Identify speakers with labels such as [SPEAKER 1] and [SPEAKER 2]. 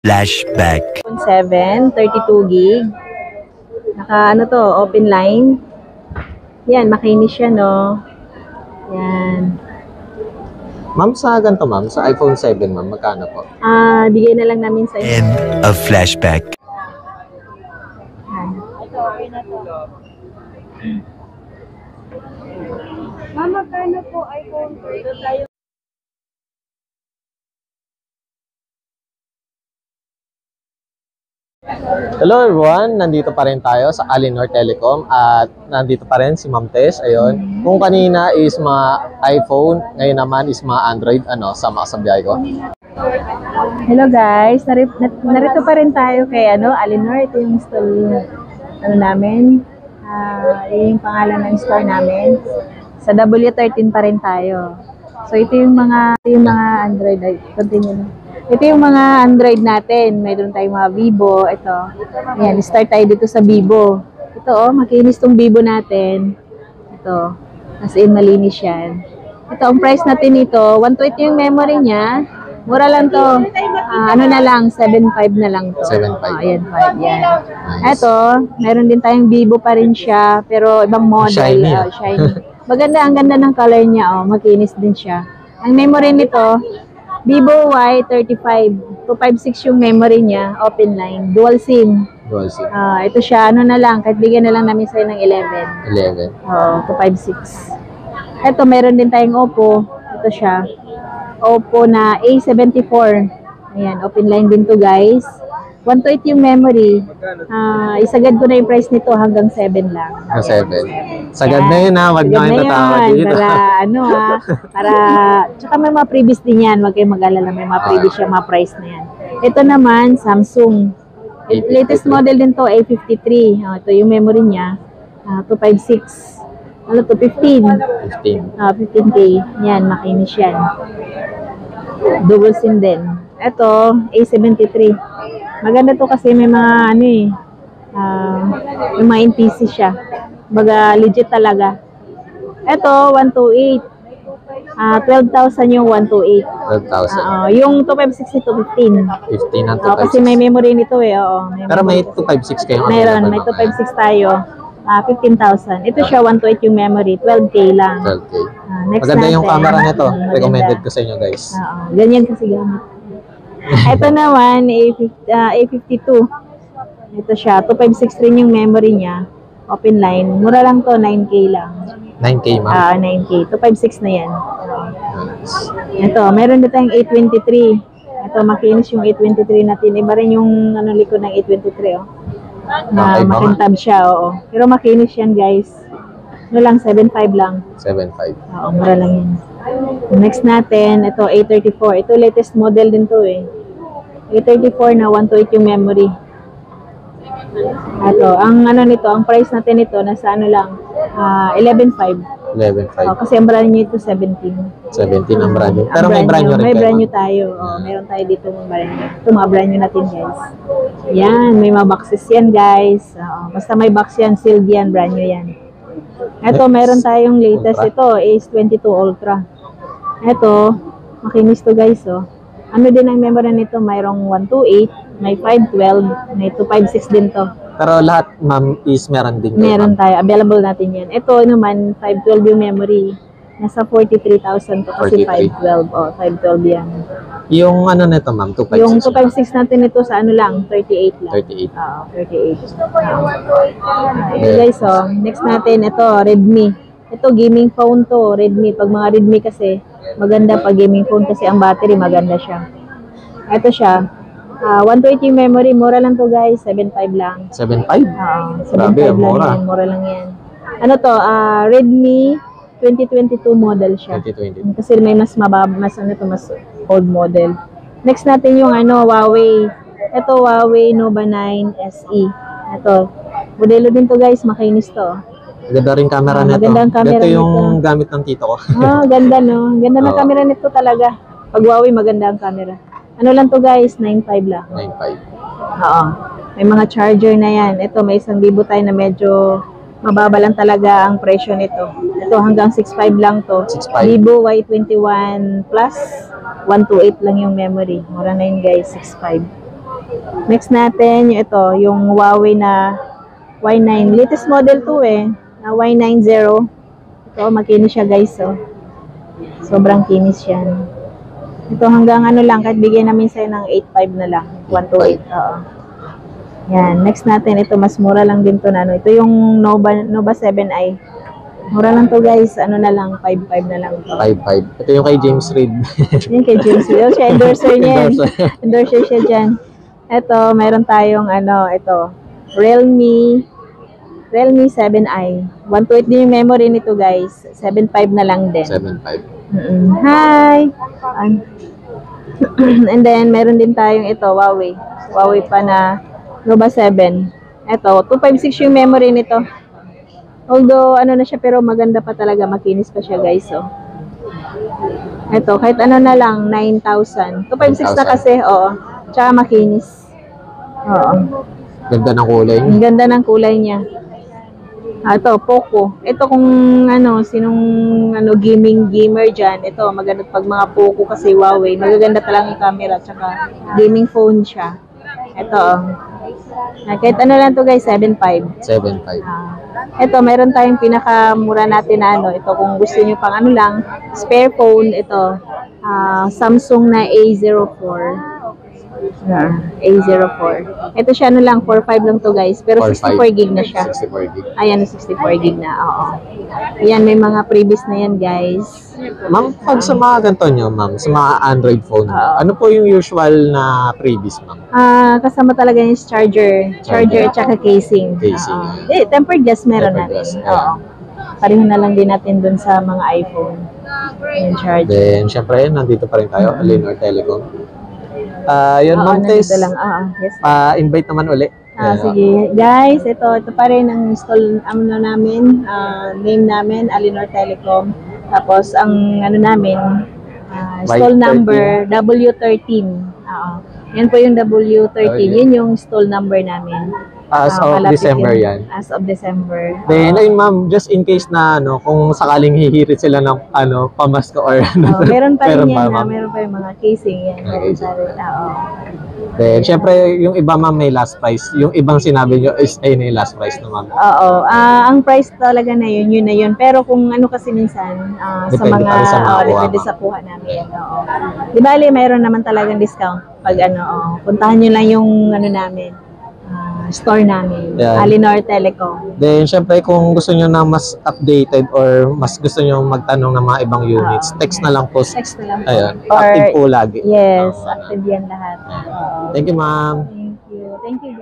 [SPEAKER 1] Flashback.
[SPEAKER 2] 7, 32 gig. Naka ano to, open line. Yan, makinis siya, no? Yan.
[SPEAKER 3] Ma'am, sa ganito ma'am, sa iPhone 7 ma'am, magkano po?
[SPEAKER 2] Bigay na lang namin sa
[SPEAKER 1] End of flashback.
[SPEAKER 2] Ito, okay na to. Ma'am, magkano po iPhone 13?
[SPEAKER 3] Hello everyone, nandito pa rin tayo sa Alinor Telecom at nandito pa rin si Ma'am Tess. Ayun, kung kanina is mga iPhone, ngayon naman is mga Android, sama sa biyahe ko.
[SPEAKER 2] Hello guys, narito pa rin tayo kay Alinor. Ito yung install namin. Yung pangalan ng store namin. Sa W13 pa rin tayo. So ito yung mga Android. Continue. Ito yung mga Android natin. Mayroon tayong mga Vivo. Ito. Ayan, start tayo dito sa Vivo. Ito, makinis tong Vivo natin. Ito. As in, malinis yan. Ito, ang price natin nito, 120 yung memory niya. Mura lang to. Na lang, 7.5 na lang to.
[SPEAKER 3] 7.5.
[SPEAKER 2] Ayan, 5. Yan.
[SPEAKER 3] Nice.
[SPEAKER 2] Ito, meron din tayong Vivo pa rin siya. Pero ibang model.
[SPEAKER 3] Shiny.
[SPEAKER 2] Shiny. Maganda, ang ganda ng color niya. Makinis din siya. Ang memory nito, Vivo Y35, 256 yung memory niya, open line, dual SIM.
[SPEAKER 3] Dual SIM.
[SPEAKER 2] Ito siya, na lang, kahit bigyan na lang namin sa'yo ng 11. 256. Ito, meron din tayong Oppo. Ito siya, Oppo na A74. Ayan, open line din to guys. 128 yung memory. Isagad ko na yung price nito hanggang 7 lang.
[SPEAKER 3] 7. Sagad na yun ha, wag na kayo tatawag dito.
[SPEAKER 2] Para, tsaka may mga previous din yan, wag kayong mag-alala, may mga previous siya, mga price na yan. Ito naman, Samsung. Latest model din to, A53. Ito yung memory niya, 256. 15. 15K. Yan, makinis yan. Double SIM din. Ito, A73. Maganda to kasi may mga yung mga NTC siya. Baga legit talaga. Ito 128. 12,000 yung 128.
[SPEAKER 3] 12,000.
[SPEAKER 2] Yung 256 ito 15.
[SPEAKER 3] 15 ang 256.
[SPEAKER 2] Kasi may memory nito
[SPEAKER 3] Pero may 256 kayo.
[SPEAKER 2] Meron, may 256 tayo. 15,000. Ito siya 128 yung memory, 12K lang.
[SPEAKER 3] 12K.
[SPEAKER 2] Next
[SPEAKER 3] maganda
[SPEAKER 2] natin,
[SPEAKER 3] yung camera nito. Recommended ko sa inyo guys.
[SPEAKER 2] Ganyan kasi gamit. Ito naman, A52. Ito siya, 256 rin yung memory niya. Open line. Mura lang to, 9K lang.
[SPEAKER 3] 9K ma'am?
[SPEAKER 2] 9K. 256 na yan.
[SPEAKER 3] Nice.
[SPEAKER 2] Ito, meron din tayong A23. Ito, makinis yung A23 natin. Iba rin yung likod ng A23, makintab siya, Pero makinis yan, guys. Lang, 7.5 lang.
[SPEAKER 3] 7.5.
[SPEAKER 2] Mura lang yan. Next natin, ito A34. Ito latest model din to A34 na 128 yung memory. Ito, ang nito, ang price natin nito nasa lang, 11.5.
[SPEAKER 3] 11.5.
[SPEAKER 2] Kasi ang brand new ito 17.
[SPEAKER 3] 17 ang brand new. Pero may brand new rin.
[SPEAKER 2] May brand new tayo. Meron tayo dito ng brand new. Ito mga brand new natin, guys. Yan, may mga boxes yan, guys. Basta may box yan, sealed yan, brand new yan. Ito, meron tayong latest. Ito, A22 Ultra. Ito, makinis to, guys, Ano din ang memory nito? Mayroong 128, may 512, may 256 din to.
[SPEAKER 3] Pero lahat, ma'am, is meron din.
[SPEAKER 2] Meron tayo. Available natin yan. Ito naman, 512 yung memory. Nasa 43,000 to kasi 512. 512 yan.
[SPEAKER 3] Yung nito, ma'am, 256.
[SPEAKER 2] Yung 256 natin ito sa lang, 38 lang.
[SPEAKER 3] 38.
[SPEAKER 2] 38. Guys, next natin, ito, Redmi. Ito, gaming phone to, Redmi. Pag mga Redmi kasi, maganda pag gaming phone kasi ang battery, maganda siya. Ito siya. 128 yung memory. Mura lang to, guys. 7.5 lang.
[SPEAKER 3] 7.5?
[SPEAKER 2] 7.5 lang
[SPEAKER 3] mura.
[SPEAKER 2] yan. Mura lang yan. Redmi 2022 model siya.
[SPEAKER 3] 2020.
[SPEAKER 2] Kasi may mas mababa, mas old model. Next natin yung Huawei. Ito, Huawei Nova 9 SE. Ito. Modelo din to, guys. Makinis to.
[SPEAKER 3] Ganda rin camera nito.
[SPEAKER 2] Magandang camera
[SPEAKER 3] Ito yung gamit ng tito ko.
[SPEAKER 2] Ganda, no? Ganda ng camera nito talaga. Pag Huawei, maganda ang camera. Ano lang to, guys? 9.5 lang.
[SPEAKER 3] 9.5.
[SPEAKER 2] May mga charger na yan. Ito, may isang Vivo tayo na medyo mababa lang talaga ang presyo nito. Ito, hanggang 6.5 lang to.
[SPEAKER 3] 6.5.
[SPEAKER 2] Vivo Y21 Plus, 128 lang yung memory. Mura na yun, guys, 6.5. Next natin, yung ito, yung Huawei na Y9. Latest model to na Y90. Ito, makinis siya guys, Sobrang kinis yan. Ito hanggang ano lang, kahit bigyan namin sa'yo ng 8.5 na lang. 128, oo. Yan, next natin, ito mas mura lang din to na ano. Ito yung Nova 7i. Mura lang to guys, ano na lang, 5.5 na lang to.
[SPEAKER 3] 5.5. Ito yung kay James Reid.
[SPEAKER 2] Yan kay James Reid. Siya, endorser niya. Endorser siya dyan. Ito, meron tayong ano, ito. Realme 7i. 128 din yung memory nito guys. 7.5 na lang din.
[SPEAKER 3] 7.5.
[SPEAKER 2] Hi! And then, meron din tayong ito, Huawei. Huawei pa na Nova 7. Ito, 256 yung memory nito. Although, ano na siya, pero maganda pa talaga. Makinis pa siya, guys, Ito, kahit ano na lang, 9,000. 256 na kasi, Tsaka makinis.
[SPEAKER 3] Ganda ng kulay.
[SPEAKER 2] Ang ganda ng kulay niya. Ito, Poco. Ito kung sinong gamer dyan. Ito, maganda pag mga Poco kasi Huawei. Magaganda talaga yung camera. Tsaka gaming phone siya. Ito, kahit ano lang to guys, 7.5.
[SPEAKER 3] 7.5.
[SPEAKER 2] Ito, meron tayong pinakamura natin na ito kung gusto nyo pang lang, spare phone, ito, Samsung na A04. A04. Ito siya lang, 4.5 lang to guys, pero 64 gig na siya.
[SPEAKER 3] 64 gig.
[SPEAKER 2] Ayan, 64 gig na, Ayan, may mga previous na yan guys.
[SPEAKER 3] Ma'am, pag sa mga ganito nyo, ma'am, sa mga Android phone, ano po yung usual na previous, ma'am?
[SPEAKER 2] Kasama talaga yung charger at saka casing. Tempered glass meron natin. Pareho na lang din natin dun sa mga iPhone. Yung charger.
[SPEAKER 3] Then, syempre, nandito pa rin tayo, Alienor Telecom. Yun, ma'am Tess,
[SPEAKER 2] yes.
[SPEAKER 3] invite naman uli.
[SPEAKER 2] Sige. Guys, ito pa rin ang install namin, name namin, Alienor Telecom. Tapos, ang namin, stall number, W13. Yan po yung W13. Yun yung stall number namin.
[SPEAKER 3] As of December yan.
[SPEAKER 2] As of December.
[SPEAKER 3] Then, ayun ma'am, just in case na kung sakaling hihirit sila ng pamasko or
[SPEAKER 2] meron pa rin yan,
[SPEAKER 3] ma'am?
[SPEAKER 2] meron pa yung mga casing yan.
[SPEAKER 3] Then, syempre, yung iba ma'am may last price. Yung ibang sinabi nyo is ayun yung last price na ma'am.
[SPEAKER 2] Ang price talaga na yun na yun. Pero kung kasi minsan, sa mga, depende sa kuha namin. Di bali, mayroon naman talagang discount. Pag puntahan nyo lang yung namin. Store namin, Alienor Telecom.
[SPEAKER 3] Then, syempre, kung gusto nyo na mas updated or mas gusto nyo magtanong ng mga ibang units, text na lang po.
[SPEAKER 2] Text na lang po.
[SPEAKER 3] Ayun, active po lagi.
[SPEAKER 2] Yes, active yan lahat.
[SPEAKER 3] Thank you, ma'am.
[SPEAKER 2] Thank you. Thank you,